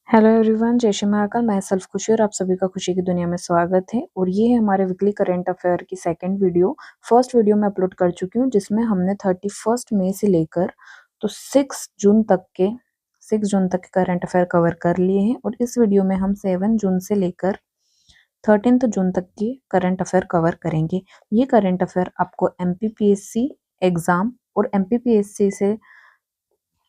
Hello everyone, जय श्री महाकाल। मैं self खुशी और आप सभी का खुशी की दुनिया में स्वागत है। और ये है हमारे वीकली करंट अफेयर की सेकंड वीडियो। फर्स्ट वीडियो मैं अपलोड कर चुकी हूँ जिसमें हमने 31 मई से लेकर तो 6 जून तक के करंट अफेयर कवर कर लिए हैं। और इस वीडियो में हम 7 जून से लेकर 13 जून तक की करंट अफेयर कवर करेंगे। ये करंट अफेयर आपको MPPSC एग्जाम और MPPSC से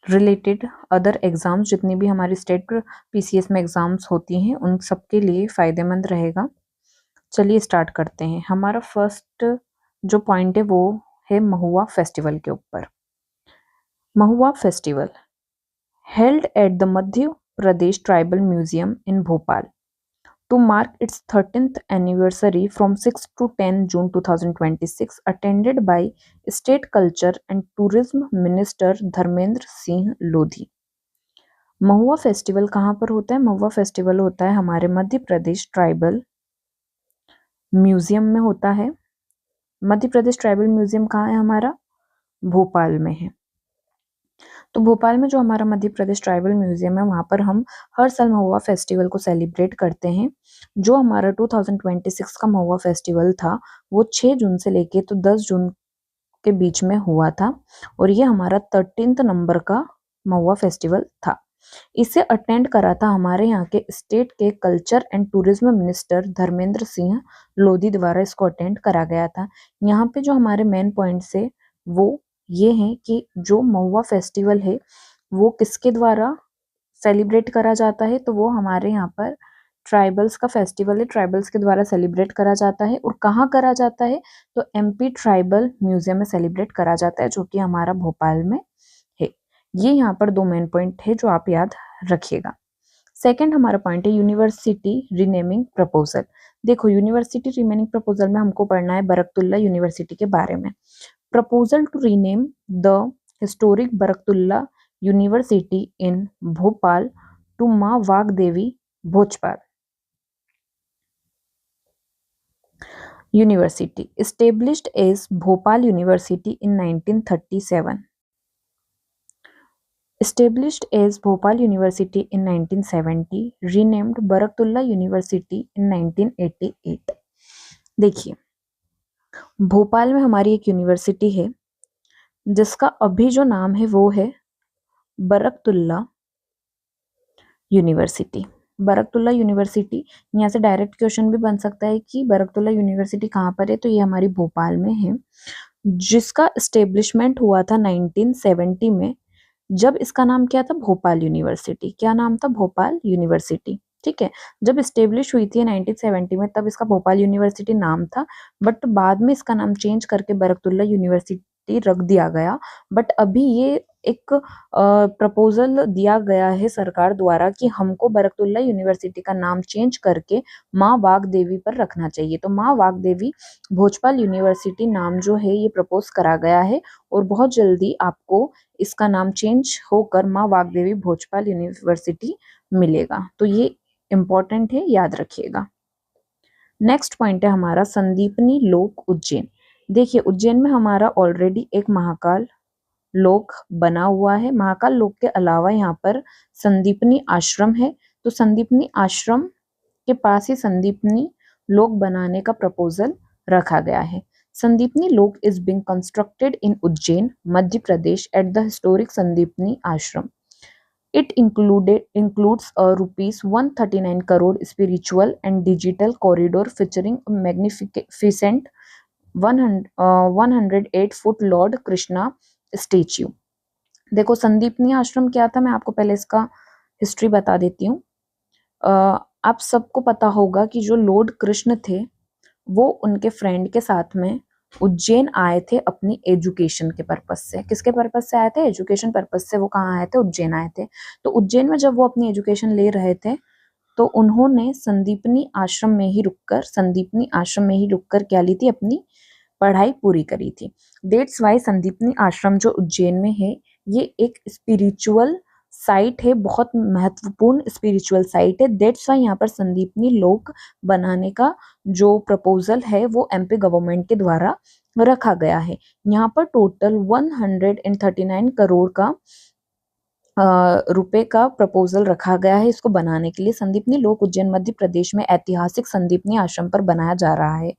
रिलेटेड अदर एग्जाम्स जितनी भी हमारी स्टेट PCS में एग्जाम्स होती हैं उन सबके लिए फायदेमंद रहेगा। चलिए स्टार्ट करते हैं। हमारा फर्स्ट जो पॉइंट है वो है महुआ फेस्टिवल के ऊपर। Mahua festival held at the Madhya Pradesh tribal museum in Bhopal to mark its 13th anniversary from 6 to 10 June 2026, attended by State Culture and Tourism Minister Dharmendra Singh Lodhi. Mahua festival कहाँ पर होता है? महुआ फेस्टिवल होता है हमारे मध्य प्रदेश ट्राइबल म्यूजियम में होता है। मध्य प्रदेश ट्राइबल म्यूजियम कहाँ है? हमारा भोपाल में है। तो भोपाल में जो हमारा मध्य प्रदेश ट्राइबल म्यूजियम है वहाँ पर हम हर साल महुआ फेस्टिवल को सेलिब्रेट करते हैं। जो हमारा 2026 का महुआ फेस्टिवल था वो 6 जून से लेके तो 10 जून के बीच में हुआ था और ये हमारा 13th नंबर का महुआ फेस्टिवल था। इसे अटेंड करा था हमारे यहाँ के स्टेट के culture and tourism minister Dharmendra Singh Lodhi द्वारा इसको अटेंड करा गया था। यहाँ पे जो हमारे मेन पॉइंट्स है वो ये हैं कि जो महुआ फेस्टिवल है वो किसके द्वारा सेलिब्रेट करा जाता है, तो वो हमारे यहाँ पर ट्राइबल्स का फेस्टिवल है, ट्राइबल्स के द्वारा सेलिब्रेट करा जाता है। और कहाँ करा जाता है? तो MP ट्राइबल म्यूजियम में सेलिब्रेट करा जाता है जो कि हमारा भोपाल में है। ये यहाँ पर दो मेन पॉइंट है जो आप याद रखिएगा। सेकंड हमारा पॉइंट है यूनिवर्सिटी रीनेमिंग प्रपोजल। देखो, यूनिवर्सिटी रीनेमिंग प्रपोजल में हमको पढ़ना है बरकतुल्ला यूनिवर्सिटी के बारे में। Proposal to rename the historic Barkatullah university in Bhopal to Maa Vagdevi Bhojpal university established as Bhopal University in 1937. Established as Bhopal University in 1970, renamed Barkatullah university in 1988। देखिए, भोपाल में हमारी एक यूनिवर्सिटी है जिसका अभी जो नाम है वो है बरकतुल्ला यूनिवर्सिटी। बरकतुल्ला यूनिवर्सिटी, यहाँ से डायरेक्ट क्वेश्चन भी बन सकता है कि बरकतुल्ला यूनिवर्सिटी कहाँ पर है, तो ये हमारी भोपाल में है जिसका एस्टेब्लिशमेंट हुआ था 1970 में। जब इसका नाम क्या था? भोपाल यूनिवर्सिटी। क्या नाम था? भोपाल यूनिवर्सिटी। ठीक है, जब स्टेब्लिश हुई थी 1970 में तब इसका भोपाल यूनिवर्सिटी नाम था, बट बाद में इसका नाम चेंज करके बरकतुल्ला यूनिवर्सिटी रख दिया गया। बट अभी ये एक प्रपोजल दिया गया है सरकार द्वारा कि हमको बरकतुल्ला यूनिवर्सिटी का नाम चेंज करके माँ वागदेवी पर रखना चाहिए। तो माँ वागदेवी भोजपाल यूनिवर्सिटी नाम जो है ये प्रपोज करा गया है और बहुत जल्दी आपको इसका नाम चेंज होकर माँ वागदेवी भोजपाल यूनिवर्सिटी मिलेगा। तो ये इम्पोर्टेंट है, याद रखिएगा। नेक्स्ट पॉइंट है हमारा संदीपनी लोक उज्जैन। देखिए, उज्जैन में हमारा ऑलरेडी एक महाकाल लोक बना हुआ है। महाकाल लोक के अलावा यहाँ पर संदीपनी आश्रम है, तो संदीपनी आश्रम के पास ही संदीपनी लोक बनाने का प्रपोजल रखा गया है। संदीपनी लोक is being constructed in Ujjain, Madhya Pradesh at the historic Sandipni Ashram. It includes a rupees 139 crore spiritual and digital corridor featuring a magnificent 108 foot Lord Krishna statue. देखो, संदीपनी आश्रम क्या था, मैं आपको पहले इसका हिस्ट्री बता देती हूँ। आप सबको पता होगा कि जो लॉर्ड कृष्ण थे वो उनके फ्रेंड के साथ में उज्जैन आए थे अपनी एजुकेशन के पर्पस से। किसके पर्पस से आए थे? एजुकेशन पर्पस से वो कहाँ आए थे? उज्जैन आए थे। तो उज्जैन में जब वो अपनी एजुकेशन ले रहे थे तो उन्होंने संदीपनी आश्रम में ही रुककर क्या ली थी? अपनी पढ़ाई पूरी करी थी। डेट्स वाई संदीपनी आश्रम जो उज्जैन में है ये एक स्पिरिचुअल साइट है, बहुत महत्वपूर्ण स्पिरिचुअल साइट है। डेट्स वाई यहाँ पर संदीपनी लोक बनाने का जो प्रपोजल है वो MP गवर्नमेंट के द्वारा रखा गया है। यहाँ पर टोटल 139 करोड़ का रुपए का प्रपोजल रखा गया है इसको बनाने के लिए। संदीपनी लोक उज्जैन मध्य प्रदेश में ऐतिहासिक संदीपनी आश्रम पर बनाया जा रहा है।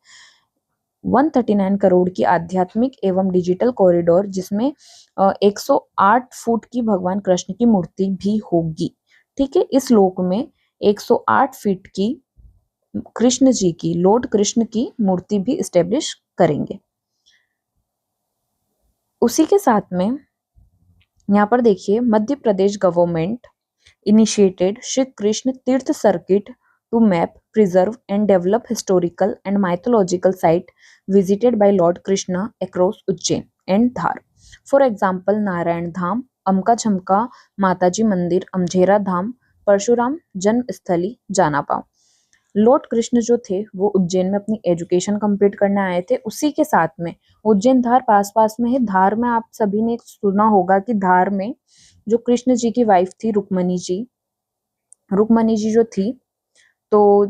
139 करोड़ की आध्यात्मिक एवं डिजिटल कॉरिडोर जिसमें 108 फुट की भगवान कृष्ण की मूर्ति भी होगी। ठीक है, इस लोक में 108 फीट की कृष्ण जी की, लॉर्ड कृष्ण की मूर्ति भी इस्टेब्लिश करेंगे। उसी के साथ में यहाँ पर देखिए, मध्य प्रदेश गवर्नमेंट इनिशिएटेड श्री कृष्ण तीर्थ circuit to map, preserve and develop historical and mythological site visited by Lord Krishna across Ujjain and Dhar. For example, Narayan Dham, अमका झमका माताजी मंदिर, अमझेरा धाम, परशुराम जन्म स्थली, जाना पाओ। लॉर्ड कृष्ण जो थे वो उज्जैन में अपनी एजुकेशन कंप्लीट करने आए थे। उसी के साथ में उज्जैन धार पास पास में है। धार में आप सभी ने सुना होगा कि धार में जो कृष्ण जी की वाइफ थी रुक्मणी जी जो थी, तो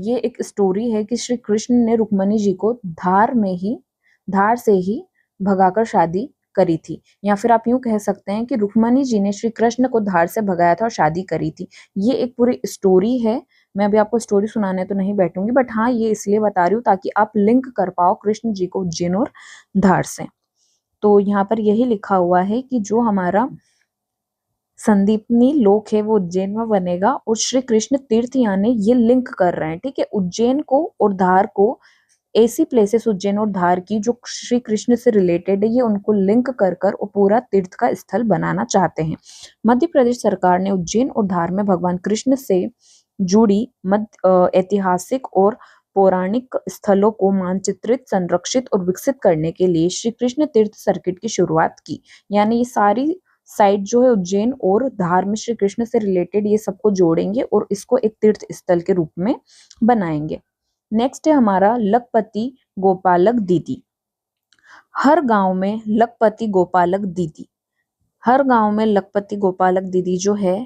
ये एक स्टोरी है कि श्री कृष्ण ने रुक्मणी जी को धार से ही भगाकर शादी करी थी, या फिर आप यूं कह सकते हैं कि रुक्मणी जी ने श्री कृष्ण को धार से भगाया था और शादी करी थी। ये एक पूरी स्टोरी है। मैं अभी आपको स्टोरी सुनाने तो नहीं बैठूंगी, बट हाँ ये इसलिए बता रही हूँ ताकि आप लिंक कर पाओ कृष्ण जी को उज्जैन और धार से। तो यहाँ पर यही लिखा हुआ है कि जो हमारा संदीपनी लोक है वो उज्जैन में बनेगा और श्री कृष्ण तीर्थ यानी ये लिंक कर रहे हैं। ठीक है, उज्जैन को और धार को, ऐसी प्लेसेस उज्जैन और धार की जो श्री कृष्ण से रिलेटेड है, ये उनको लिंक कर कर और पूरा तीर्थ का स्थल बनाना चाहते हैं। मध्य प्रदेश सरकार ने उज्जैन और धार में भगवान कृष्ण से जुड़ी ऐतिहासिक और पौराणिक स्थलों को मानचित्रित, संरक्षित और विकसित करने के लिए श्री कृष्ण तीर्थ सर्किट की शुरुआत की। यानी ये सारी साइट जो है उज्जैन और धार में श्री कृष्ण से रिलेटेड, ये सबको जोड़ेंगे और इसको एक तीर्थ स्थल के रूप में बनाएंगे। नेक्स्ट है हमारा लखपति गोपालक दीदी। हर गांव में लखपति गोपालक दीदी, हर गांव में लखपति गोपालक दीदी जो है,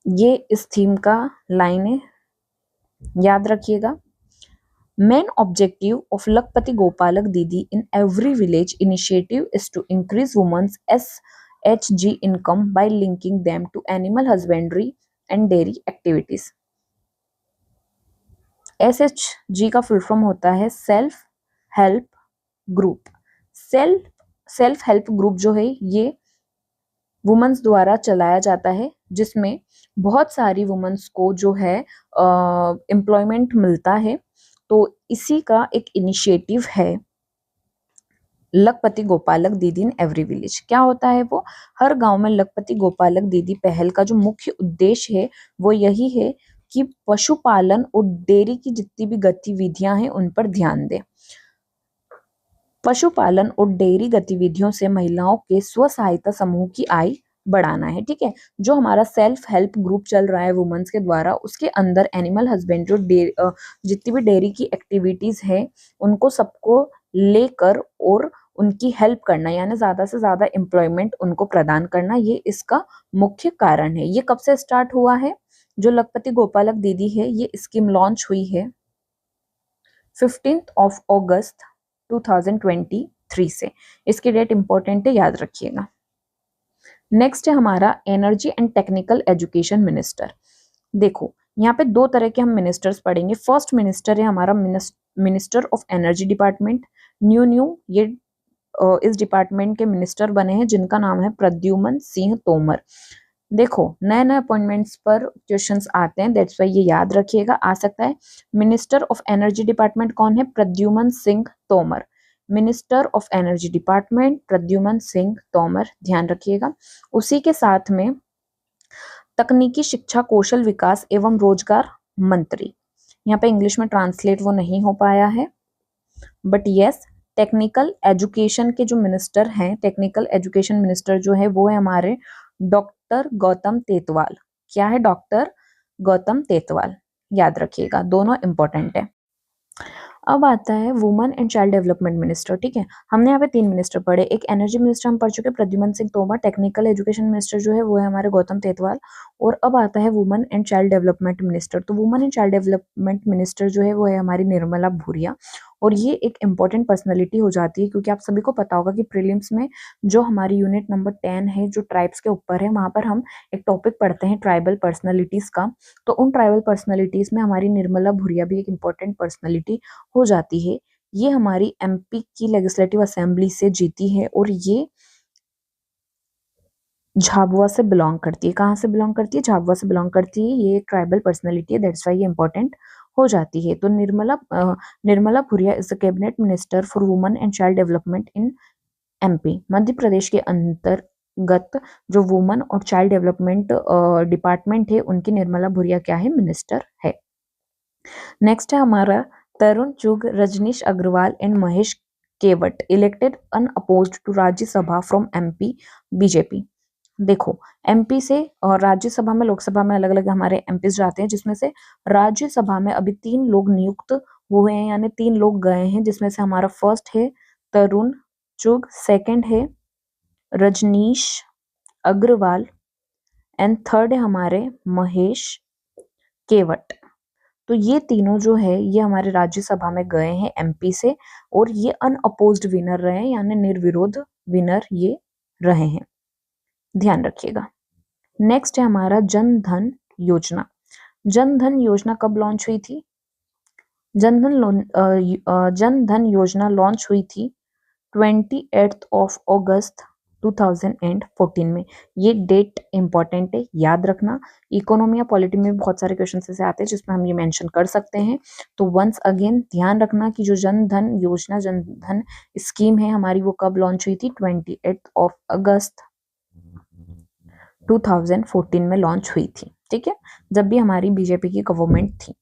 ये इस थीम का लाइन है, याद रखिएगा। Main objective of Lakpati Gopalak Didi in every village initiative is to increase women's SHG income by linking them to animal husbandry and dairy activities. SHG का फुल फॉर्म होता है self help group. Self help group जो है ये women's द्वारा चलाया जाता है, जिसमें बहुत सारी वुमेन्स को जो है एम्प्लॉयमेंट मिलता है। तो इसी का एक इनिशिएटिव है लखपति गोपालक दीदी इन एवरी विलेज। क्या होता है वो? हर गांव में लखपति गोपालक दीदी पहल का जो मुख्य उद्देश्य है वो यही है कि पशुपालन और डेयरी की जितनी भी गतिविधियां हैं उन पर ध्यान दें। पशुपालन और डेयरी गतिविधियों से महिलाओं के स्व सहायता समूह की आय बढ़ाना है। ठीक है, जो हमारा सेल्फ हेल्प ग्रुप चल रहा है वुमेन्स के द्वारा, उसके अंदर एनिमल हस्बेंड्री, जितनी भी डेयरी की एक्टिविटीज है उनको सबको लेकर और उनकी हेल्प करना, यानी ज्यादा से ज्यादा एम्प्लॉयमेंट उनको प्रदान करना, ये इसका मुख्य कारण है। ये कब से स्टार्ट हुआ है? जो लखपति गोपालक दीदी है ये स्कीम लॉन्च हुई है 15 अगस्त 2023 से। इसकी डेट इंपॉर्टेंट है, याद रखिएगा। नेक्स्ट है हमारा energy and technical education minister. देखो यहाँ पे दो तरह के हम मिनिस्टर्स पढ़ेंगे। फर्स्ट मिनिस्टर है हमारा minister of energy department. New ये इस डिपार्टमेंट के मिनिस्टर बने हैं जिनका नाम है प्रद्युमन सिंह तोमर। देखो नए नए अपॉइंटमेंट्स पर क्वेश्चंस आते हैं, दैट्स वाई ये याद रखिएगा, आ सकता है। मिनिस्टर ऑफ एनर्जी डिपार्टमेंट कौन है? Pradyuman Singh Tomar. Minister of energy department Pradyuman Singh Tomar, ध्यान रखिएगा। उसी के साथ में तकनीकी शिक्षा, कौशल विकास एवं रोजगार मंत्री। यहाँ पे इंग्लिश में ट्रांसलेट वो नहीं हो पाया है, बट यस टेक्निकल एजुकेशन के जो मिनिस्टर हैं, टेक्निकल एजुकेशन मिनिस्टर जो है वो है हमारे डॉक्टर गौतम तेतवाल। क्या है? डॉक्टर गौतम तेतवाल, याद रखिएगा, दोनों इंपॉर्टेंट है। अब आता है women and child development minister. ठीक है, हमने यहाँ पे 3 मिनिस्टर पढ़े। एक एनर्जी मिनिस्टर हम पढ़ चुके Pradyuman Singh Tomar, technical education minister जो है वो है हमारे गौतम तेतवाल, और अब आता है women and child development minister. तो women and child development minister जो है वो है हमारी निर्मला भूरिया, और ये एक इम्पॉर्टेंट पर्सनैलिटी हो जाती है, क्योंकि आप सभी को पता होगा कि प्रीलिम्स में जो हमारी यूनिट नंबर 10 है जो ट्राइब्स के ऊपर है, वहां पर हम एक टॉपिक पढ़ते हैं ट्राइबल पर्सनैलिटीज का। तो उन ट्राइबल पर्सनैलिटीज में हमारी निर्मला भूरिया भी एक इम्पॉर्टेंट पर्सनैलिटी हो जाती है। ये हमारी एमपी की लेजिस्लेटिव असेंबली से जीती है और ये झाबुआ से बिलोंग करती है। कहाँ से बिलोंग करती है? झाबुआ से बिलोंग करती है। ये एक ट्राइबल पर्सनैलिटी है, दैट्स वाई ये इंपॉर्टेंट हो जाती है। तो Nirmala Bhuria is the cabinet minister for women and child development in MP. Madhya Pradesh के अंतर्गत जो वुमेन और चाइल्ड डेवलपमेंट डिपार्टमेंट है, उनकी निर्मला भूरिया क्या है? मिनिस्टर है। नेक्स्ट है हमारा Tarun Chugh, Rajneesh Agrawal and Mahesh Kewat elected unopposed to Rajya Sabha from MP BJP. देखो, एमपी से और राज्यसभा में, लोकसभा में अलग अलग हमारे एमपी जाते हैं, जिसमें से राज्यसभा में अभी 3 लोग नियुक्त हुए हैं, यानी 3 लोग गए हैं, जिसमें से हमारा फर्स्ट है तरुण चुग, सेकंड है रजनीश अग्रवाल एंड थर्ड है हमारे महेश केवट। तो ये तीनों जो है ये हमारे राज्यसभा में गए हैं एमपी से, और ये अनअपोज्ड विनर रहे हैं, यानी निर्विरोध विनर ये रहे हैं, ध्यान रखिएगा। नेक्स्ट है हमारा जन धन योजना। जन धन योजना कब लॉन्च हुई थी? जन धन योजना लॉन्च हुई थी 28 ऑफ अगस्त 2014 में। ये डेट इंपॉर्टेंट है, याद रखना। इकोनॉमी या पॉलिटी में बहुत सारे क्वेश्चन ऐसे आते हैं जिसमें हम ये मेंशन कर सकते हैं। तो वंस अगेन ध्यान रखना कि जो जन धन योजना, जन धन स्कीम है हमारी, वो कब लॉन्च हुई थी? 28 ऑफ अगस्त 2014 में लॉन्च हुई थी। ठीक है, जब भी हमारी बीजेपी की गवर्नमेंट थी।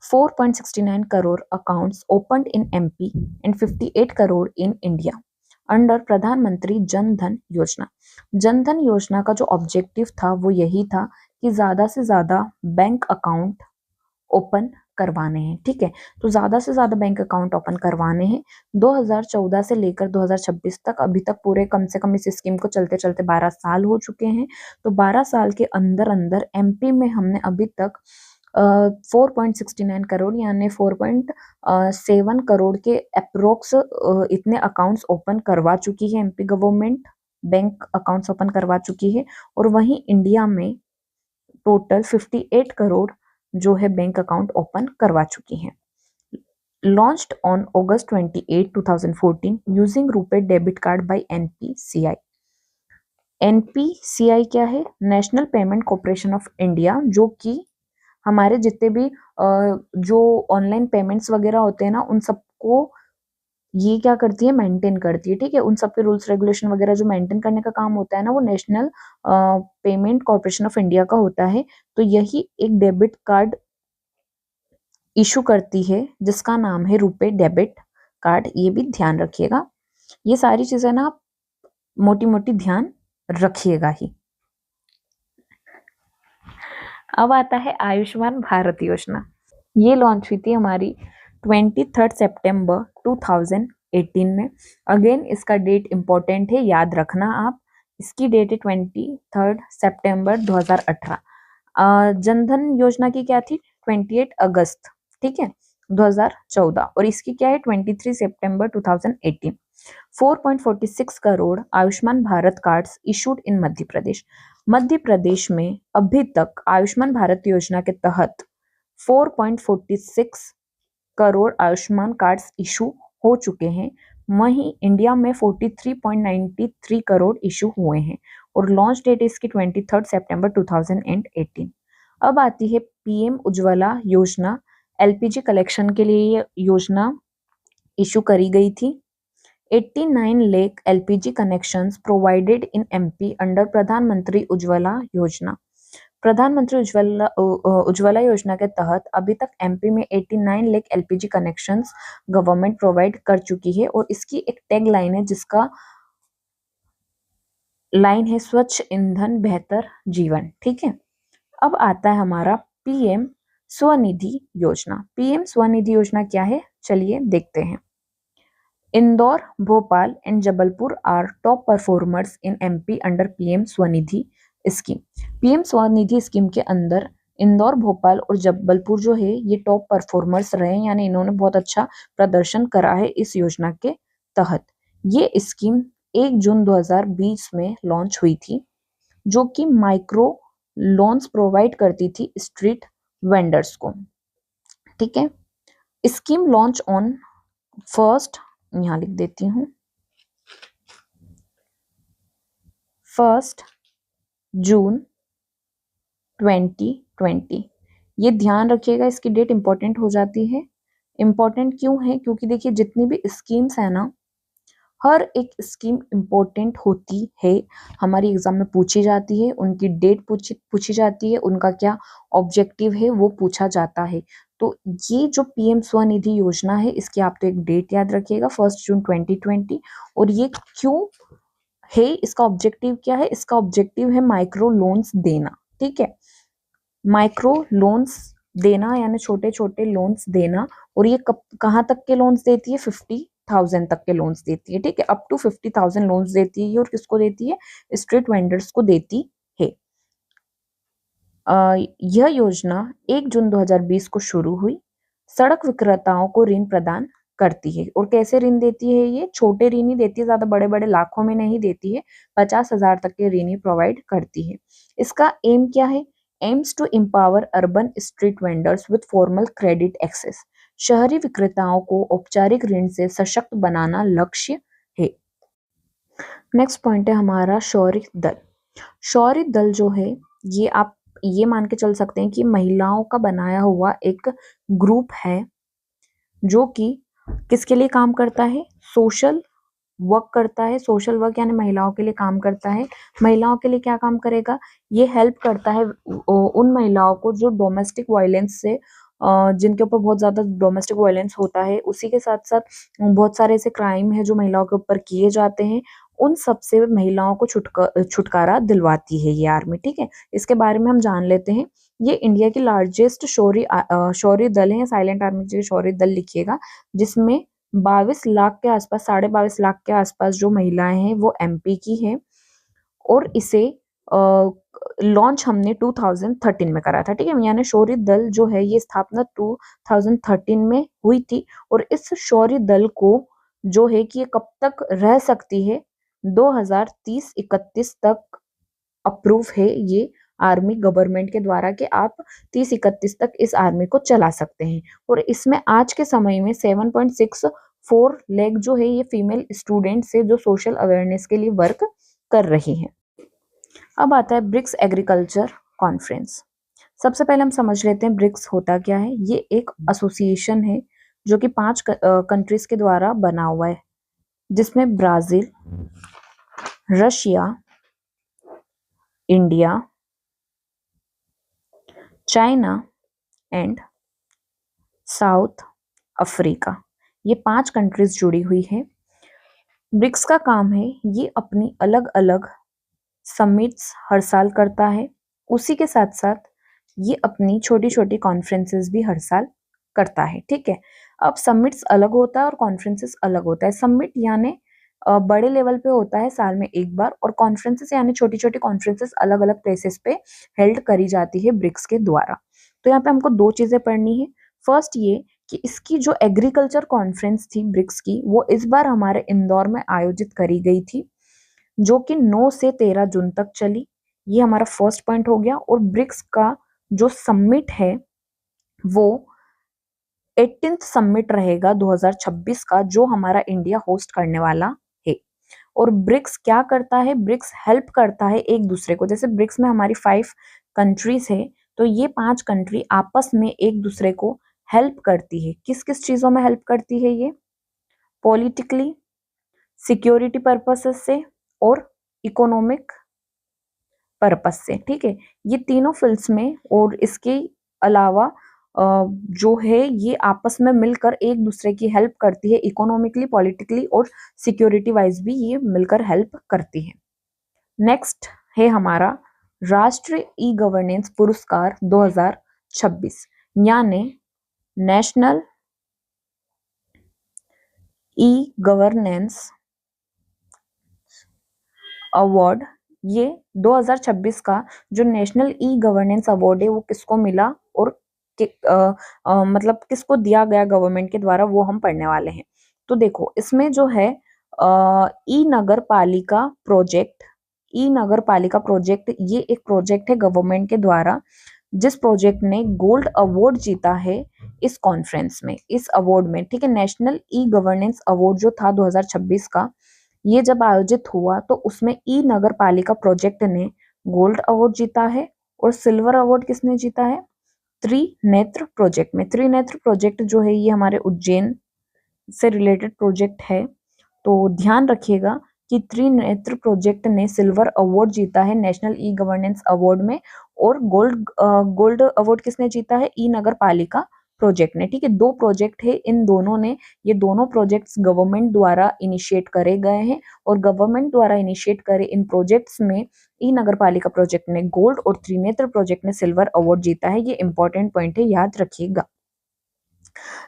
4.69 crore accounts opened in MP and 58 crore in India under प्रधानमंत्री जन धन योजना। जन धन योजना का जो ऑब्जेक्टिव था वो यही था कि ज्यादा से ज्यादा बैंक अकाउंट ओपन करवाने हैं। ठीक है, तो ज्यादा से ज्यादा बैंक अकाउंट ओपन करवाने हैं। 2014 से लेकर 2026 तक, अभी तक पूरे कम से कम इस स्कीम को चलते चलते 12 साल हो चुके हैं। तो 12 साल के अंदर अंदर एमपी में हमने अभी तक 4.69 करोड़ यानी 4.7 करोड़ के अप्रोक्स इतने अकाउंट्स ओपन करवा चुकी है MP government, bank accounts open करवा चुकी है। और वहीं इंडिया में टोटल 58 करोड़ जो है बैंक अकाउंट ओपन करवा चुकी हैं। Launched on August 28, 2014 using RuPay debit card by NPCI. NPCI क्या है? National Payment Corporation of India, जो कि हमारे जितने भी जो ऑनलाइन पेमेंट्स वगैरह होते हैं ना, उन सबको ये क्या करती है? मेंटेन करती है। ठीक है, उन सबके रूल्स रेगुलेशन वगैरह जो मेंटेन करने का काम होता है ना, वो national Payment Corporation of India का होता है। तो यही एक डेबिट कार्ड इशू करती है जिसका नाम है रुपे डेबिट कार्ड। ये भी ध्यान रखिएगा, ये सारी चीजें ना आप मोटी मोटी ध्यान रखिएगा ही। अब आता है आयुष्मान भारत योजना। ये लॉन्च हुई थी हमारी 23 सितंबर 2018 में। अगेन इसका डेट इंपॉर्टेंट है, याद रखना आप। इसकी डेट है 23 सितंबर 2018। जनधन योजना की क्या थी? 28 अगस्त, ठीक है, 2014, और इसकी क्या है? 23 सितंबर 2018। 4.46 crore Ayushman Bharat cards issued in Madhya Pradesh. Madhya Pradesh में अभी तक आयुष्मान भारत योजना के तहत 4.46 करोड़ आयुष्मान कार्ड्स इशू हो चुके हैं। वहीं इंडिया में 43.93 करोड़ इशू हुए हैं और लॉन्च डेट इसकी 23 सितंबर 2018। अब आती है पीएम उज्ज्वला योजना। एलपीजी कलेक्शन के लिए ये योजना इशू करी गई थी। 89 lakh LPG connections provided in MP under प्रधानमंत्री उज्ज्वला योजना। प्रधानमंत्री उज्ज्वला योजना के तहत अभी तक एमपी में 89 lakh LPG connections government provide कर चुकी है और इसकी एक टैग लाइन है जिसका लाइन है स्वच्छ ईंधन बेहतर जीवन। ठीक है, अब आता है हमारा पीएम स्वनिधि योजना। पीएम स्वनिधि योजना क्या है? चलिए देखते हैं। Indore, Bhopal and Jabalpur are top performers in MP under PM Svanidhi scheme. PM Svanidhi scheme के अंदर इंदौर, भोपाल और जबलपुर जो है ये टॉप परफॉर्मर्स रहे, यानी इन्होंने बहुत अच्छा प्रदर्शन करा है इस योजना के तहत। ये स्कीम 1 जून 2020 में लॉन्च हुई थी, जो कि माइक्रो लोन्स प्रोवाइड करती थी स्ट्रीट वेंडर्स को। ठीक है, स्कीम लॉन्च ऑन फर्स्ट, यहाँ लिख देती हूँ, 1 जून 2020। ये ध्यान रखिएगा, इसकी डेट इंपॉर्टेंट हो जाती है। इंपॉर्टेंट क्यों है? क्योंकि देखिए जितनी भी स्कीम्स है ना, हर एक स्कीम इम्पोर्टेंट होती है, हमारी एग्जाम में पूछी जाती है, उनकी डेट पूछी जाती है, उनका क्या ऑब्जेक्टिव है वो पूछा जाता है। तो ये जो पीएम स्वनिधि योजना है, इसकी आप तो एक डेट याद रखिएगा, 1 जून 2020। और ये क्यों है, इसका ऑब्जेक्टिव क्या है? इसका ऑब्जेक्टिव है माइक्रो लोन्स देना। ठीक है, माइक्रो लोन्स देना यानी छोटे छोटे लोन्स देना। और ये कहाँ तक के लोन्स देती है? 50,000 तक के लोन्स देती है। ठीक है, अप टू 50,000 लोन्स देती है। और किसको देती है? स्ट्रीट वेंडर्स को देती है। यह योजना 1 जून 2020 को शुरू हुई, सड़क विक्रेताओं को ऋण प्रदान करती है। और कैसे ऋण देती है? ये छोटे ऋण ही देती है, ज्यादा बड़े बड़े लाखों में नहीं देती है, 50,000 तक के ऋण ही प्रोवाइड करती है। इसका एम क्या है? Aims to empower urban street vendors with formal credit access. शहरी विक्रेताओं को औपचारिक ऋण से सशक्त बनाना लक्ष्य है। नेक्स्ट पॉइंट है हमारा शौर्य दल। शौर्य दल जो है, ये आप ये मान के चल सकते हैं कि महिलाओं का बनाया हुआ एक ग्रुप है, जो कि किसके लिए काम करता है? सोशल वर्क करता है। सोशल वर्क यानी महिलाओं के लिए काम करता है। महिलाओं के लिए क्या काम करेगा? ये हेल्प करता है उन महिलाओं को जो डोमेस्टिक वायलेंस से, जिनके ऊपर बहुत ज्यादा डोमेस्टिक वायलेंस होता है, उसी के साथ साथ बहुत सारे ऐसे क्राइम है जो महिलाओं के ऊपर किए जाते हैं, उन सब से महिलाओं को छुटकारा दिलवाती है ये आर्मी। ठीक है, इसके बारे में हम जान लेते हैं। ये इंडिया की लार्जेस्ट शौर्य दल है, साइलेंट आर्मी के शौर्य दल लिखिएगा, जिसमें 22 लाख के आसपास, 22.5 लाख के आसपास जो महिलाएं हैं वो एमपी की हैं। और इसे लॉन्च हमने 2013 में करा था। ठीक है, यानी शौर्य दल जो है ये स्थापना 2013 में हुई थी। और इस शौर्य दल को जो है कि ये कब तक रह सकती है? 2030-31 तक अप्रूव है ये आर्मी गवर्नमेंट के द्वारा कि आप 30-31 तक इस आर्मी को चला सकते हैं। और इसमें आज के समय में 7.64 लाख जो है ये फीमेल स्टूडेंट्स है, जो सोशल अवेयरनेस के लिए वर्क कर रही हैं। अब आता है ब्रिक्स एग्रीकल्चर कॉन्फ्रेंस। सबसे पहले हम समझ लेते हैं ब्रिक्स होता क्या है। ये एक एसोसिएशन है जो कि 5 कंट्रीज के द्वारा बना हुआ है, जिसमें Brazil, Russia, India, China and south Africa, ये 5 कंट्रीज जुड़ी हुई है। ब्रिक्स का काम है ये अपनी अलग अलग समिट्स हर साल करता है, उसी के साथ साथ ये अपनी छोटी छोटी कॉन्फ्रेंसेस भी हर साल करता है। ठीक है, अब समिट्स अलग होता है और कॉन्फ्रेंसेस अलग होता है। समिट यानी बड़े लेवल पे होता है साल में एक बार, और कॉन्फ्रेंसेस यानी छोटी छोटी कॉन्फ्रेंसेस अलग अलग प्लेसेस पे हेल्ड करी जाती है ब्रिक्स के द्वारा। तो यहाँ पे हमको 2 चीजें पढ़नी है। फर्स्ट ये कि इसकी जो एग्रीकल्चर कॉन्फ्रेंस थी ब्रिक्स की, वो इस बार हमारे इंदौर में आयोजित करी गई थी, जो कि 9 से 13 जून तक चली। ये हमारा फर्स्ट पॉइंट हो गया। और ब्रिक्स का जो समिट है वो 18th समिट रहेगा 2026 का, जो हमारा इंडिया होस्ट करने वाला है। और ब्रिक्स क्या करता है? ब्रिक्स हेल्प करता है एक दूसरे को। जैसे ब्रिक्स में हमारी 5 कंट्रीज है, तो ये 5 कंट्री आपस में एक दूसरे को हेल्प करती है। किस किस चीजों में हेल्प करती है ये? पॉलिटिकली, सिक्योरिटी पर्पसेस से और इकोनॉमिक पर्पस से। ठीक है, ये तीनों फील्ड्स में। और इसके अलावा जो है ये आपस में मिलकर एक दूसरे की हेल्प करती है, इकोनॉमिकली, पॉलिटिकली और सिक्योरिटी वाइज भी ये मिलकर हेल्प करती है। नेक्स्ट है हमारा राष्ट्रीय ई गवर्नेंस पुरस्कार 2026, यानी नेशनल ई गवर्नेंस अवार्ड ये 2026 का जो नेशनल ई गवर्नेंस अवार्ड है वो किसको मिला और मतलब किसको दिया गया गवर्नमेंट के द्वारा, वो हम पढ़ने वाले हैं। तो देखो इसमें जो है ई नगर पालिका प्रोजेक्ट, ई नगर पालिका प्रोजेक्ट ये एक प्रोजेक्ट है गवर्नमेंट के द्वारा, जिस प्रोजेक्ट ने गोल्ड अवार्ड जीता है इस कॉन्फ्रेंस में, इस अवार्ड में, ठीक है। नेशनल ई गवर्नेंस अवार्ड जो था 2026 का, ये जब आयोजित हुआ तो उसमें ई नगर पालिका प्रोजेक्ट ने गोल्ड अवार्ड जीता है। और सिल्वर अवार्ड किसने जीता है? त्रिनेत्र प्रोजेक्ट में। त्रिनेत्र प्रोजेक्ट जो है ये हमारे उज्जैन से रिलेटेड प्रोजेक्ट है, तो ध्यान रखिएगा कि त्रिनेत्र प्रोजेक्ट ने सिल्वर अवार्ड जीता है नेशनल ई गवर्नेंस अवार्ड में, और गोल्ड अवार्ड किसने जीता है? ई नगर पालिका प्रोजेक्ट ने, ठीक है। दो प्रोजेक्ट है इन दोनों ने, ये दोनों प्रोजेक्ट्स गवर्नमेंट द्वारा इनिशिएट करे गए हैं, और गवर्नमेंट द्वारा इनिशिएट करे इन प्रोजेक्ट्स में ई नगर पालिका प्रोजेक्ट ने गोल्ड और त्रिनेत्र प्रोजेक्ट ने सिल्वर अवार्ड जीता है। ये इंपॉर्टेंट पॉइंट है, याद रखिएगा।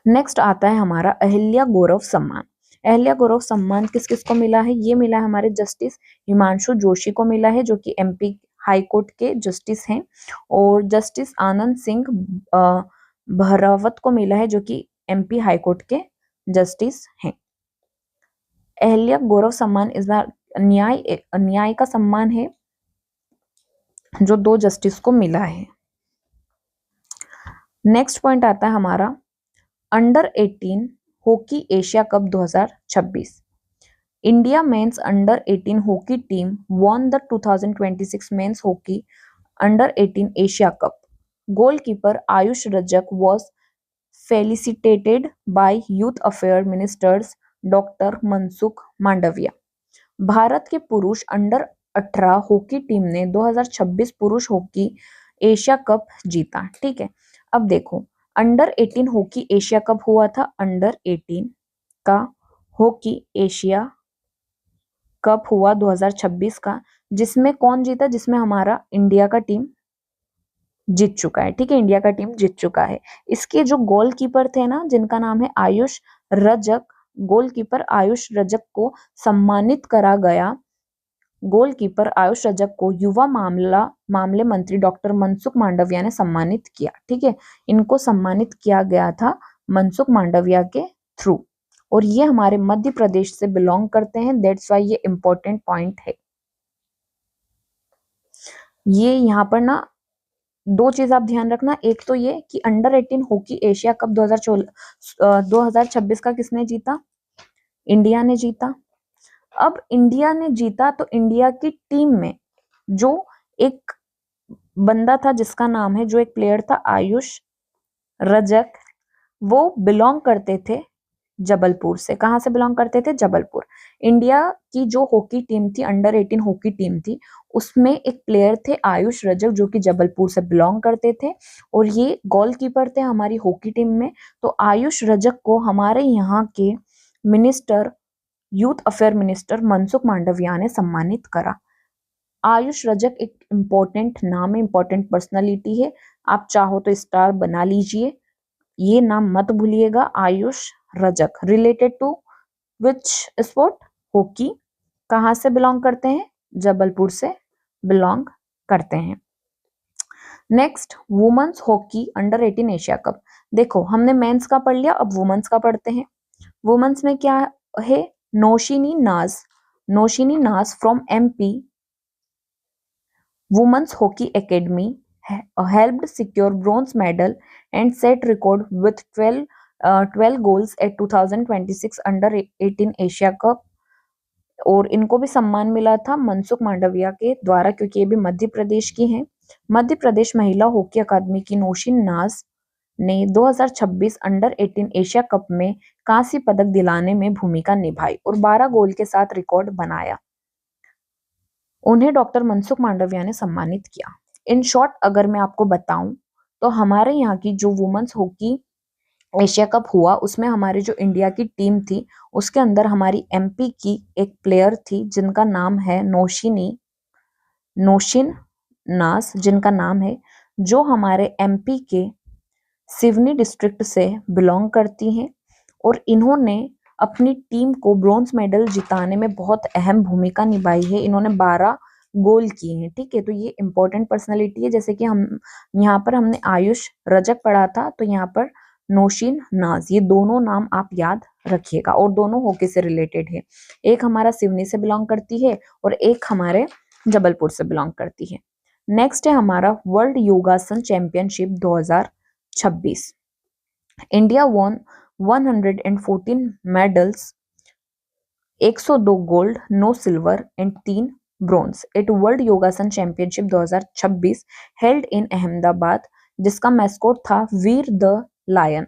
नेक्स्ट आता है हमारा अहिल्या गौरव सम्मान। अहिल्या गौरव सम्मान किस किस को मिला है? ये मिला है हमारे जस्टिस हिमांशु जोशी को मिला है, जो कि एमपी हाई कोर्ट के जस्टिस हैं, और जस्टिस आनंद सिंह भरावत को मिला है, जो कि एमपी हाई कोर्ट के जस्टिस हैं। अहिल्या गौरव सम्मान इस बार न्याय का सम्मान है जो 2 जस्टिस को मिला है। नेक्स्ट पॉइंट आता है हमारा under 18 hockey Asia cup 2026। India men's under 18 hockey team won the 2026 men's hockey under 18 Asia cup. Goalkeeper Ayush Rajak was felicitated by youth affair ministers doctor Mansukh Mandaviya. Bharat के पुरुष अंडर 18 हॉकी टीम ने 2026 पुरुष हॉकी एशिया कप जीता, ठीक है। अब देखो अंडर 18 हॉकी एशिया कप हुआ था, अंडर 18 का हॉकी एशिया कप हुआ 2026 का, जिसमें कौन जीता? जिसमें हमारा इंडिया का टीम जीत चुका है, ठीक है। इंडिया का टीम जीत चुका है। इसके जो गोलकीपर थे ना, जिनका नाम है आयुष रजक, गोलकीपर आयुष रजक को सम्मानित करा गया। गोलकीपर आयुष रजक को युवा मामले मंत्री डॉक्टर मनसुख मांडविया ने सम्मानित किया, ठीक है। इनको सम्मानित किया गया था मनसुख मांडविया के थ्रू, और ये हमारे मध्य प्रदेश से बिलोंग करते हैं, दैट्स वाई ये इंपॉर्टेंट पॉइंट है। ये यहाँ पर ना 2 चीज आप ध्यान रखना, एक तो ये कि अंडर 18 हॉकी एशिया कप 2026 का किसने जीता? इंडिया ने जीता। अब इंडिया ने जीता तो इंडिया की टीम में जो एक बंदा था जिसका नाम है, जो एक प्लेयर था आयुष रजक, वो बिलोंग करते थे जबलपुर से। कहां से बिलोंग करते थे? जबलपुर। इंडिया की जो हॉकी टीम थी, अंडर 18 हॉकी टीम थी, उसमें एक प्लेयर थे आयुष रजक, जो कि जबलपुर से बिलोंग करते थे, और ये गोलकीपर थे हमारी हॉकी टीम में। तो आयुष रजक को हमारे यहाँ के minister, youth affair minister Mansukh Mandaviya ने सम्मानित करा। आयुष रजक एक इम्पोर्टेंट नाम है, इम्पोर्टेंट पर्सनालिटी है, आप चाहो तो स्टार बना लीजिए, ये नाम मत भूलिएगा। Ayush Rajak related to which sport? Hockey. कहां से बिलोंग करते हैं? जबलपुर से बिलोंग करते हैं। Next women's hockey under 18 Asia cup. देखो हमने मेंस का पढ़ लिया, अब वुमेन्स का पढ़ते हैं। वुमेन्स में क्या है? Naushini Naaz from MP women's hockey academy helped secure bronze medal and set record with 12 goals at 2026 under 18 Asia cup. और इनको भी सम्मान मिला था मनसुख मांडविया के द्वारा, क्योंकि ये भी मध्य प्रदेश की हैं। मध्य प्रदेश महिला हॉकी अकादमी की नौशीन नाज ने 2026 अंडर 18 एशिया कप में कांस्य पदक दिलाने में भूमिका निभाई और 12 गोल के साथ रिकॉर्ड बनाया। उन्हें डॉक्टर मनसुख मांडविया ने सम्मानित किया। इन शॉर्ट अगर मैं आपको बताऊं तो हमारे यहाँ की जो वुमेन्स हॉकी एशिया कप हुआ, उसमें हमारी जो इंडिया की टीम थी, उसके अंदर हमारी एमपी की एक प्लेयर थी जिनका नाम है नौशिन नाज, जिनका नाम है, जो हमारे एमपी के सिवनी डिस्ट्रिक्ट से बिलोंग करती हैं, और इन्होंने अपनी टीम को ब्रॉन्ज मेडल जिताने में बहुत अहम भूमिका निभाई है। इन्होंने 12 गोल किए हैं, ठीक है। तो ये इंपॉर्टेंट पर्सनालिटी है, जैसे कि हम यहाँ पर हमने आयुष रजक पढ़ा था, तो यहाँ पर नौशीन नाज, ये दोनों नाम आप याद रखिएगा और दोनों हॉकी से रिलेटेड है। एक हमारा सिवनी से बिलोंग करती है और एक हमारे जबलपुर से बिलोंग करती है। नेक्स्ट है हमारा world Yogasana championship 2026। India won 114 medals, 102 gold, 9 silver and 3 bronze at world Yogasana championship 2026 held in Ahmedabad, जिसका मैस्कोट था वीर द लायन।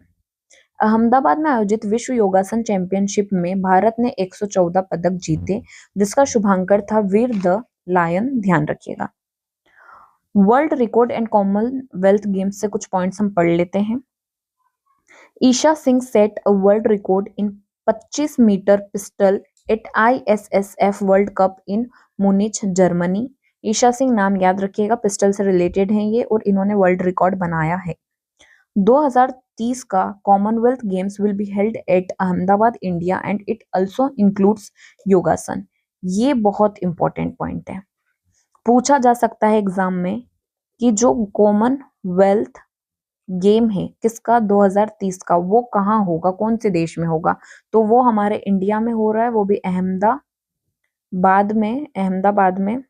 अहमदाबाद में आयोजित विश्व योगासन चैंपियनशिप में भारत ने 114 पदक जीते, जिसका शुभांकर था वीर द लायन, ध्यान रखिएगा। World record and Commonwealth Games से कुछ पॉइंट्स हम पढ़ लेते हैं। Isha Singh set a world record in 25 metre pistol at ISSF world cup in Munich, Germany. Isha Singh नाम याद रखिएगा, पिस्टल से रिलेटेड हैं ये और इन्होंने वर्ल्ड रिकॉर्ड बनाया है। 2030 का Commonwealth games will be held at Ahmedabad, India and it also includes योगासन। ये बहुत इंपॉर्टेंट पॉइंट है, पूछा जा सकता है एग्जाम में कि जो कॉमनवेल्थ गेम है किसका 2030 का, वो कहाँ होगा, कौन से देश में होगा, तो वो हमारे इंडिया में हो रहा है, वो भी अहमदाबाद में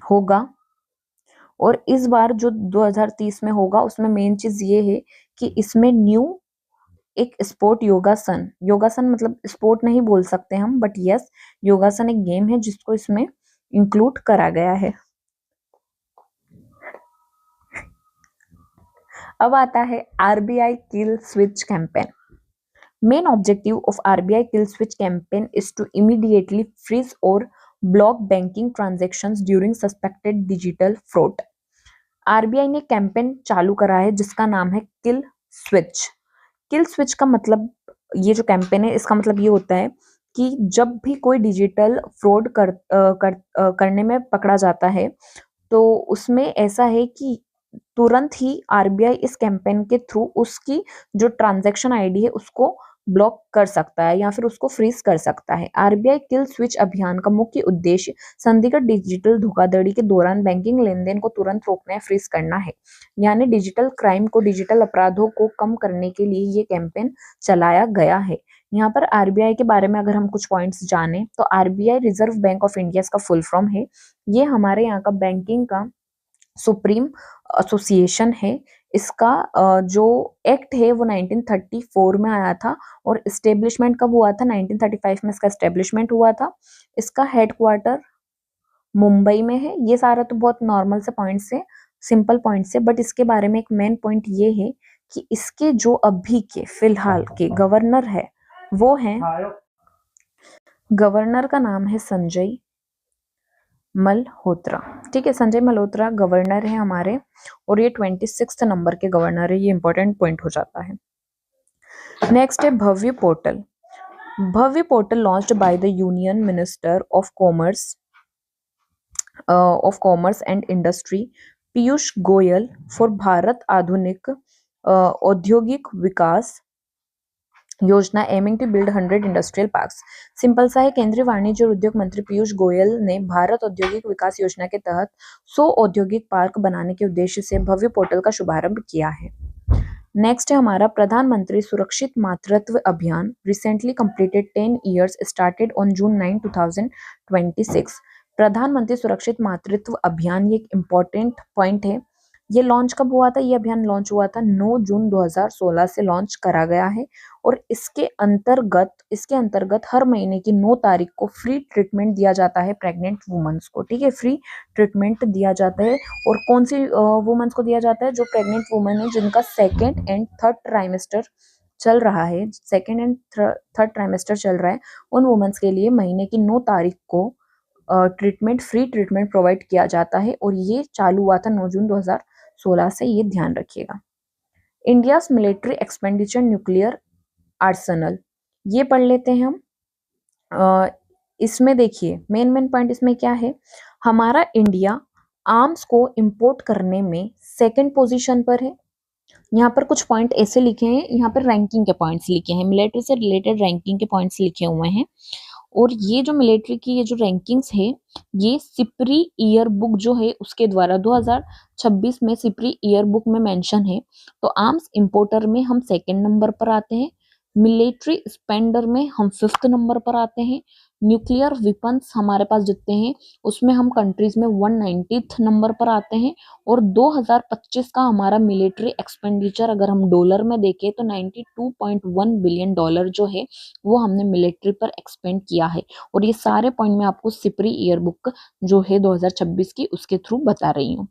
होगा। और इस बार जो 2030 में होगा उसमें मेन चीज ये है कि इसमें न्यू एक स्पोर्ट योगासन, योगासन मतलब स्पोर्ट नहीं बोल सकते हम, बट यस योगासन एक गेम है जिसको इसमें इंक्लूड करा गया है। अब आता है RBI kill switch campaign. Main objective of RBI kill switch campaign is to immediately freeze और block banking transactions during suspected digital fraud. RBI ने कैंपेन चालू करा है जिसका नाम है किल स्विच। किल स्विच का मतलब, ये जो कैंपेन है इसका मतलब ये होता है कि जब भी कोई डिजिटल फ्रॉड करने में पकड़ा जाता है तो उसमें ऐसा है कि तुरंत ही RBI इस कैंपेन के थ्रू उसकी जो ट्रांजैक्शन आईडी है उसको ब्लॉक कर सकता है या फिर उसको फ्रीज कर सकता है। RBI किल स्विच अभियान का मुख्य उद्देश्य संदिग्ध डिजिटल धोखाधड़ी के दौरान बैंकिंग लेनदेन को तुरंत रोकना या फ्रीज करना है, यानी डिजिटल क्राइम को, डिजिटल अपराधों को कम करने के लिए ये कैंपेन चलाया गया है। यहाँ पर RBI के बारे में अगर हम कुछ पॉइंट्स जाने तो RBI reserve bank of India इसका फुल फॉर्म है। ये हमारे यहाँ का बैंकिंग का सुप्रीम एसोसिएशन है। इसका जो एक्ट है वो 1934 में आया था और इस्टेब्लिशमेंट कब हुआ था, 1935 में इसका इस्टेब्लिशमेंट हुआ था। इसका हेडक्वार्टर मुंबई में है। ये सारा तो बहुत नॉर्मल से पॉइंट्स है, सिंपल पॉइंट्स है, बट इसके बारे में एक मेन पॉइंट ये है कि इसके जो अभी के फिलहाल के गवर्नर है वो हैं, गवर्नर का नाम है संजय मल्होत्रा, ठीक है। संजय मल्होत्रा गवर्नर है हमारे और ये 26 नंबर के गवर्नर है, ये इंपॉर्टेंट पॉइंट हो जाता है। नेक्स्ट है Bhavya portal. Bhavya portal launched by the union minister of commerce and industry Piyush Goyal for Bharat Adhunik Audyogik Vikas Yojana aiming to build 100 industrial parks. Simple सा है, केंद्रीय वाणिज्य और उद्योग मंत्री पीयूष गोयल ने भारत औद्योगिक विकास योजना के तहत 100 औद्योगिक पार्क बनाने के उद्देश्य से भव्य पोर्टल का शुभारंभ किया है। नेक्स्ट है हमारा प्रधानमंत्री सुरक्षित मातृत्व अभियान recently completed 10 years started on June 9, 2026। प्रधानमंत्री सुरक्षित मातृत्व अभियान ये एक इम्पॉर्टेंट पॉइंट है। ये लॉन्च कब हुआ था, ये अभियान लॉन्च हुआ था 9 जून 2016 से लॉन्च करा गया है और इसके अंतर्गत हर महीने की 9 तारीख को फ्री ट्रीटमेंट दिया जाता है प्रेग्नेंट वुमेन्स को, ठीक है। फ्री ट्रीटमेंट दिया जाता है और कौन सी वुमेन्स को दिया जाता है, जो प्रेग्नेंट वुमेन है जिनका सेकेंड एंड थर्ड ट्राइमेस्टर चल रहा है, सेकेंड एंड थर्ड ट्राइमेस्टर चल रहा है, उन वुमेन्स के लिए महीने की 9 तारीख को फ्री ट्रीटमेंट प्रोवाइड किया जाता है और ये चालू हुआ था 9 जून 2016 से, ये ध्यान रखिएगा। India's military expenditure nuclear Arsenal, ये पढ़ लेते हैं हम। इसमें देखिए मेन पॉइंट इसमें क्या है, हमारा इंडिया आर्म्स को इंपोर्ट करने में सेकंड पोजीशन पर है। यहाँ पर कुछ पॉइंट ऐसे लिखे हैं, यहाँ पर रैंकिंग के पॉइंट्स लिखे हैं, मिलिट्री से रिलेटेड रैंकिंग के पॉइंट्स लिखे हुए हैं और ये जो मिलिट्री की ये जो रैंकिंग्स है ये सिपरी ईयर बुक जो है उसके द्वारा 2026 में सिपरी ईयर बुक में मेंशन है। तो आर्म्स इंपोर्टर में हम सेकंड नंबर पर आते हैं, मिलिट्री स्पेंडर में हम फिफ्थ नंबर पर आते हैं, न्यूक्लियर वेपन्स हमारे पास जितने हैं उसमें हम कंट्रीज में 190th नंबर पर आते हैं। और 2025 का हमारा मिलिट्री एक्सपेंडिचर अगर हम डॉलर में देखें तो 92.1 बिलियन डॉलर जो है वो हमने मिलिट्री पर एक्सपेंड किया है। और ये सारे पॉइंट मैं आपको सिपरी ईयर बुक जो है 2026 की उसके थ्रू बता रही हूँ।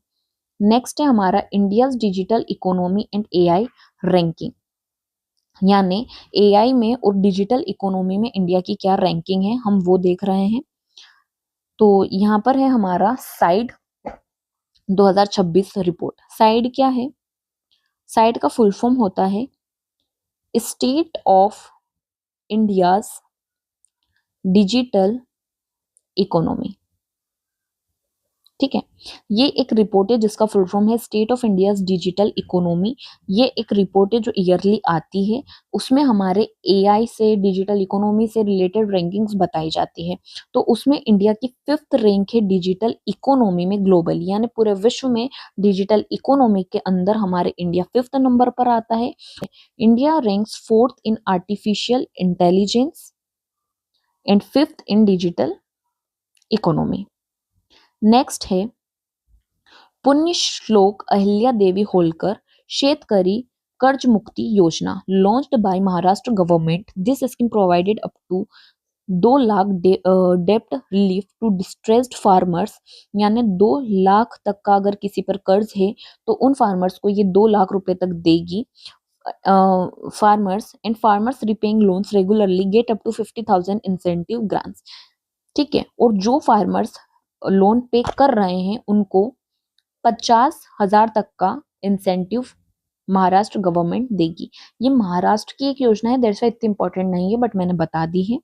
नेक्स्ट है हमारा India digital economy and AI ranking, यानी एआई में और डिजिटल इकोनॉमी में इंडिया की क्या रैंकिंग है हम वो देख रहे हैं। तो यहाँ पर है हमारा साइड 2026 रिपोर्ट। साइड क्या है? साइड का फुल फॉर्म होता है state of India's digital economy. ठीक है, ये एक रिपोर्ट है जिसका फुल फॉर्म है state of India's digital economy. ये एक रिपोर्ट है जो ईयरली आती है, उसमें हमारे एआई से डिजिटल इकोनॉमी से रिलेटेड रैंकिंग्स बताई जाती है। तो उसमें इंडिया की फिफ्थ रैंक है डिजिटल इकोनॉमी में ग्लोबली, यानी पूरे विश्व में डिजिटल इकोनॉमी के अंदर हमारे इंडिया फिफ्थ नंबर पर आता है। India ranks fourth in artificial intelligence and fifth in digital economy. Next है पुण्य श्लोक अहिल्या देवी होलकर शेतकरी Karj Mukti Yojana launched by Maharashtra government. This scheme provided up to 2 lakh डेप्ट रिलीफ टू डिस्ट्रेस्ड फार्मर्स, यानी 2 लाख तक का अगर किसी पर कर्ज है तो उन फार्मर्स को ये 2 लाख रुपए तक देगी। Farmers and farmers repaying loans regularly get up to 50,000 incentive grants. ठीक है, और जो फार्मर्स लोन पे कर रहे हैं उनको 50,000 तक का इंसेंटिव महाराष्ट्र गवर्नमेंट देगी। ये महाराष्ट्र की एक योजना है, दैट्स व्हाई इतनी इंपॉर्टेंट नहीं है बट मैंने बता दी है।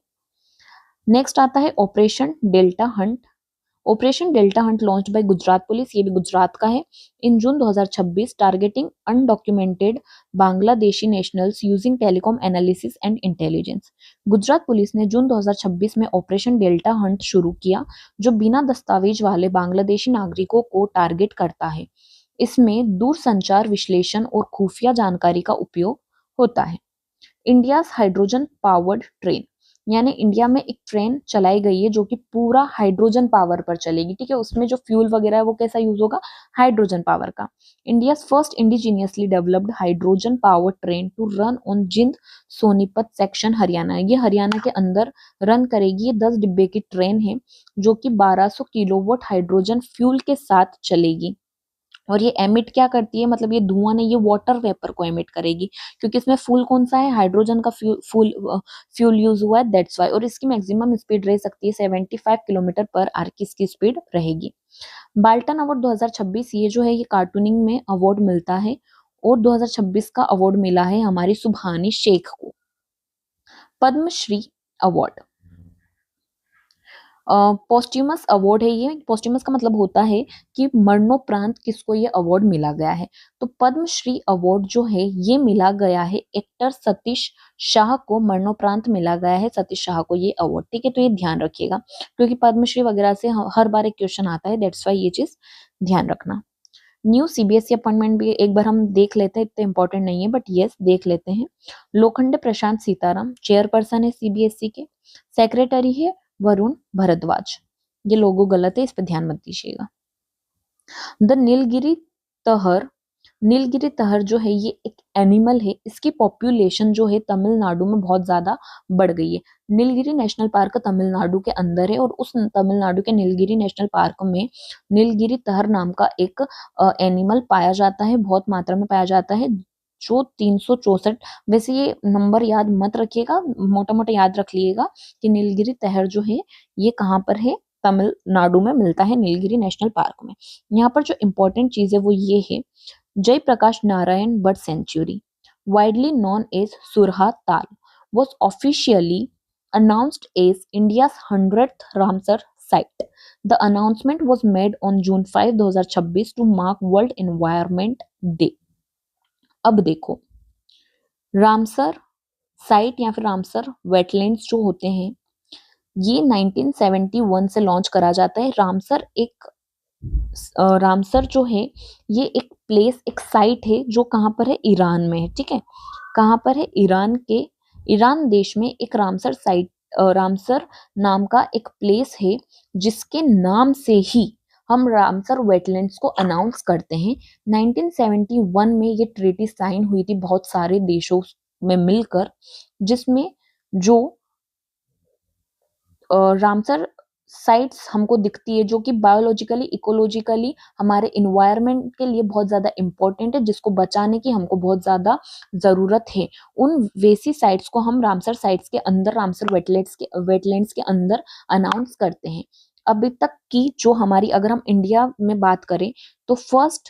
नेक्स्ट आता है operation delta Hunt. Operation delta Hunt launched by Gujarat police, ये भी गुजरात का है, इन जून 2026 targeting undocumented Bangladeshi nationals using telecom analysis and intelligence. Gujarat police ने जून 2026 में ऑपरेशन डेल्टा हंट शुरू किया जो बिना दस्तावेज वाले बांग्लादेशी नागरिकों को टारगेट करता है। इसमें दूरसंचार विश्लेषण और खुफिया जानकारी का उपयोग होता है। इंडिया हाइड्रोजन पावर्ड ट्रेन, यानी इंडिया में एक ट्रेन चलाई गई है जो कि पूरा हाइड्रोजन पावर पर चलेगी। ठीक है, उसमें जो फ्यूल वगैरह है वो कैसा यूज होगा? हाइड्रोजन पावर का। India first indigenously developed hydrogen power train to run on Jind Sonipat section Haryana. ये हरियाणा के अंदर रन करेगी। ये 10 डिब्बे की ट्रेन है जो कि 1200 किलोवाट हाइड्रोजन फ्यूल के साथ चलेगी। और ये एमिट क्या करती है, मतलब ये धुआं नहीं, ये वाटर वेपर को एमिट करेगी क्योंकि इसमें फूल कौन सा है? हाइड्रोजन का फ्यूल यूज हुआ है, दैट्स वाई। और इसकी मैक्सिमम स्पीड रह सकती है 75 किलोमीटर पर आवर की इसकी स्पीड रहेगी। बाल्टन अवार्ड 2026, ये जो है ये कार्टूनिंग में अवार्ड मिलता है और 2026 का अवार्ड मिला है हमारी सुभानी शेख को। पद्मश्री अवार्ड पोस्ट्यूमस अवार्ड है। ये पोस्ट्यूमस का मतलब होता है कि मरणोपरांत किसको ये अवार्ड मिला गया है। तो पद्मश्री अवार्ड जो है ये मिला गया है एक्टर सतीश शाह को, मरणोपरांत मिला गया है सतीश शाह को ये अवार्ड। ठीक है, तो ये ध्यान रखिएगा क्योंकि पद्मश्री वगैरह से हर बार एक क्वेश्चन आता है, दैट्स वाई ये चीज ध्यान रखना। न्यू सीबीएसई अपॉइंटमेंट भी एक बार हम देख लेते हैं, इतना इंपॉर्टेंट नहीं है बट यस देख लेते हैं। लोखंडे प्रशांत सीताराम चेयरपर्सन है सीबीएसई के, सेक्रेटरी है वरुण भरद्वाज। ये लोगो गलत है, इस पर ध्यान मत दीजिएगा। द नीलगिरी तहर, नीलगिरी तहर जो है ये एक एनिमल है, इसकी पॉपुलेशन जो है तमिलनाडु में बहुत ज्यादा बढ़ गई है। नीलगिरी नेशनल पार्क तमिलनाडु के अंदर है और उस तमिलनाडु के नीलगिरी नेशनल पार्क में नीलगिरी तहर नाम का एक एनिमल पाया जाता है, बहुत मात्रा में पाया जाता है जो 364। वैसे ये नंबर याद मत रखिएगा, मोटा मोटा याद रख लीजिएगा कि नीलगिरी तहर जो है ये कहाँ पर है? तमिलनाडु में मिलता है नीलगिरी नेशनल पार्क में। यहाँ पर जो इम्पोर्टेंट चीज है वो ये है, Jayaprakash Narayan bird sanctuary widely known as Surha Tal was officially announced as India's 100th Ramsar site. The announcement was made on June 5, 2026 to mark World Environment Day. अब देखो, रामसर साइट या फिर रामसर वेटलैंड्स जो होते हैं ये 1971 से लॉन्च करा जाता है। रामसर जो है ये एक प्लेस, एक साइट है जो कहाँ पर है, ईरान में है। ठीक है, कहाँ पर है, ईरान देश में एक रामसर नाम का एक प्लेस है, जिसके नाम से ही हम रामसर वेटलैंड्स को अनाउंस करते हैं। 1971 में ये ट्रीटी साइन हुई थी बहुत सारे देशों में मिलकर, जिसमें जो रामसर साइट्स हमको दिखती है, जो कि बायोलॉजिकली, इकोलॉजिकली हमारे इन्वायरमेंट के लिए बहुत ज्यादा इंपॉर्टेंट है, जिसको बचाने की हमको बहुत ज्यादा जरूरत है। उन वैसी साइट्स को हम रामसर साइट्स के अंदर, रामसर वेटलैंड्स के अंदर अनाउंस करते हैं। अभी तक की जो हमारी, अगर हम इंडिया में बात करें, तो फर्स्ट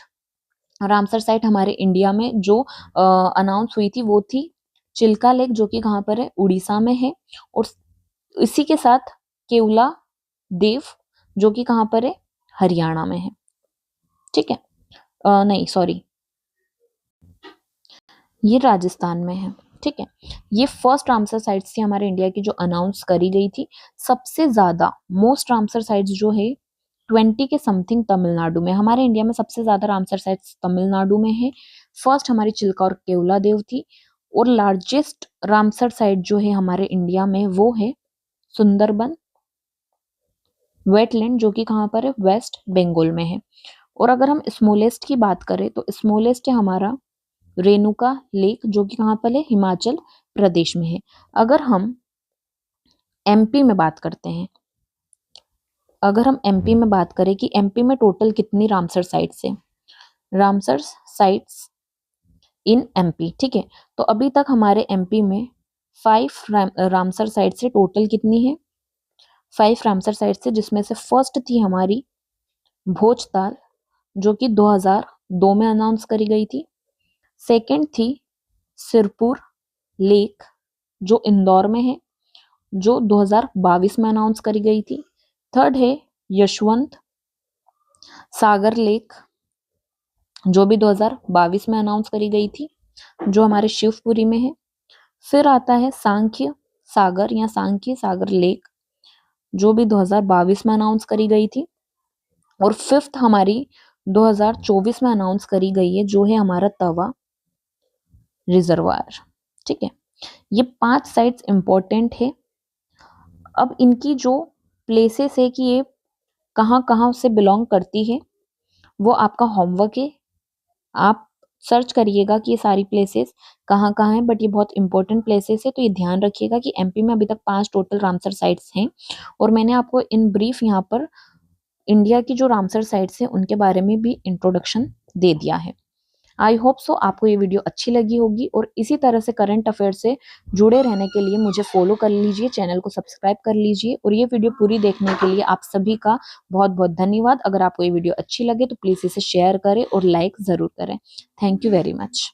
रामसर साइट हमारे इंडिया में जो अनाउंस हुई थी वो थी चिल्का लेक, जो कि कहाँ पर है, उड़ीसा में है। और इसी के साथ केवला देव, जो कि कहाँ पर है, हरियाणा में है। ठीक है, नहीं सॉरी, ये राजस्थान में है। ठीक है, ये फर्स्ट रामसर साइट्स थी हमारे इंडिया की जो अनाउंस करी गई थी। सबसे ज्यादा मोस्ट रामसर साइट्स जो है 20 के समथिंग तमिलनाडु में। हमारे इंडिया में सबसे ज्यादा रामसर साइट्स तमिलनाडु में है। फर्स्ट हमारी चिल्का और केवला देव थी। और लार्जेस्ट रामसर साइट जो है हमारे इंडिया में वो है सुंदरबन वेटलैंड, जो कि कहाँ पर है, वेस्ट बंगाल में है। और अगर हम स्मॉलेस्ट की बात करें तो स्मॉलेस्ट है हमारा रेणुका लेक, जो कि कहाँ पर है, हिमाचल प्रदेश में है। अगर हम एमपी में बात करते हैं, अगर हम एमपी में बात करें कि एमपी में टोटल कितनी रामसर साइट्स है, रामसर साइट्स इन एमपी। ठीक है, तो अभी तक हमारे एमपी में 5 रामसर साइट्स से टोटल कितनी है, 5 रामसर साइट्स से, जिसमें से फर्स्ट थी हमारी भोजताल, जो कि 2002 में अनाउंस करी गई थी। सेकंड थी सिरपुर लेक, जो इंदौर में है, जो 2022 में अनाउंस करी गई थी। थर्ड है यशवंत सागर लेक, जो भी 2022 में अनाउंस करी गई थी, जो हमारे शिवपुरी में है। फिर आता है सांख्य सागर या सांख्य सागर लेक, जो भी 2022 में अनाउंस करी गई थी। और फिफ्थ हमारी 2024 में अनाउंस करी गई है, जो है हमारा तवा रिजर्वायर। ठीक है, ये 5 साइट्स इंपॉर्टेंट है। अब इनकी जो प्लेसेस है कि ये कहाँ कहाँ से बिलोंग करती है, वो आपका होमवर्क है। आप सर्च करिएगा कि ये सारी प्लेसेस कहाँ कहाँ हैं, बट ये बहुत इंपॉर्टेंट प्लेसेस है, तो ये ध्यान रखिएगा कि एमपी में अभी तक 5 टोटल रामसर साइट्स हैं। और मैंने आपको इन ब्रीफ यहाँ पर इंडिया की जो रामसर साइट्स हैं उनके बारे में भी इंट्रोडक्शन दे दिया है। आई होप सो आपको ये वीडियो अच्छी लगी होगी, और इसी तरह से करंट अफेयर से जुड़े रहने के लिए मुझे फॉलो कर लीजिए, चैनल को सब्सक्राइब कर लीजिए। और ये वीडियो पूरी देखने के लिए आप सभी का बहुत बहुत धन्यवाद। अगर आपको ये वीडियो अच्छी लगे तो प्लीज़ इसे शेयर करें और लाइक ज़रूर करें। Thank you very much.